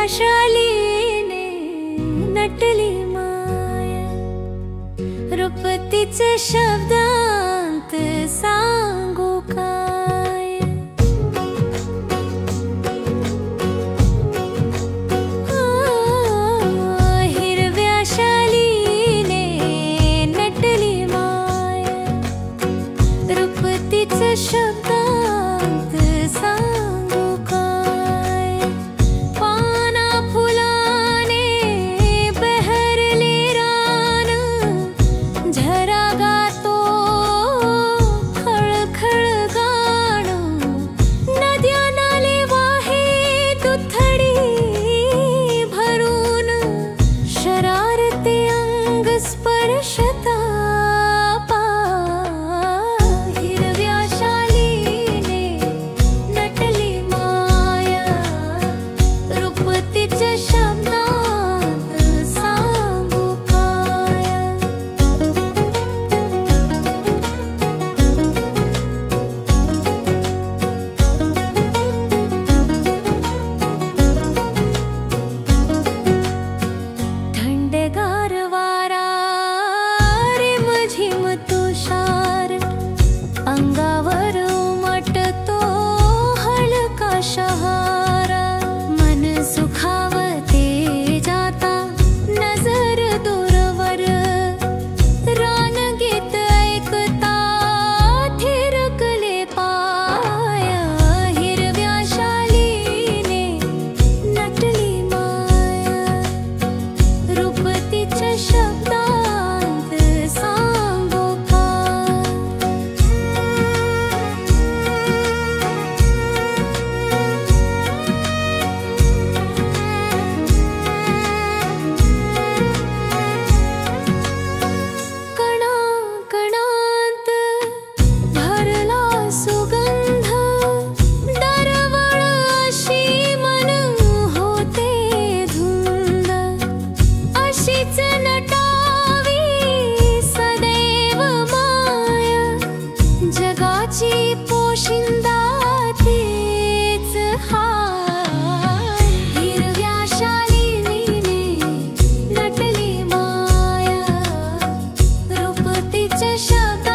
शालीने नटली माया, रूप तिचे शब्दांत सांगू काय। हिरव्या शालीने नटली माया, रूप तिचे शब्दांत सांगू काय। पाना फुलाने बहरले रान, झरा गातो खळखळ गाण। नद्या नाले वाहे दुथडी भरून, शरारते अंग स्पर्शता हिरव्या शालीने नटली माया, रूप तिचे शब्दांत सांगू काय। थंडगार वारा रिमझिम तुषार, अंगावर उमटतो हलका शहारा। मन सुखावते जाता नजर दूरवर, रानगीत ऐकता थिरकले पाय। हिरव्या शालीने नटली माया, रूप तिचे शब्दांत सांगू काय। कणा कणांत भरला सुगंध, दरवळ अशी मन होते धुंद। अशीच नटावी सदैव माया, जगाची पोशिंदा तीच हाय। हिरव्या शालीने नटली माया, रूप तिचे शब्द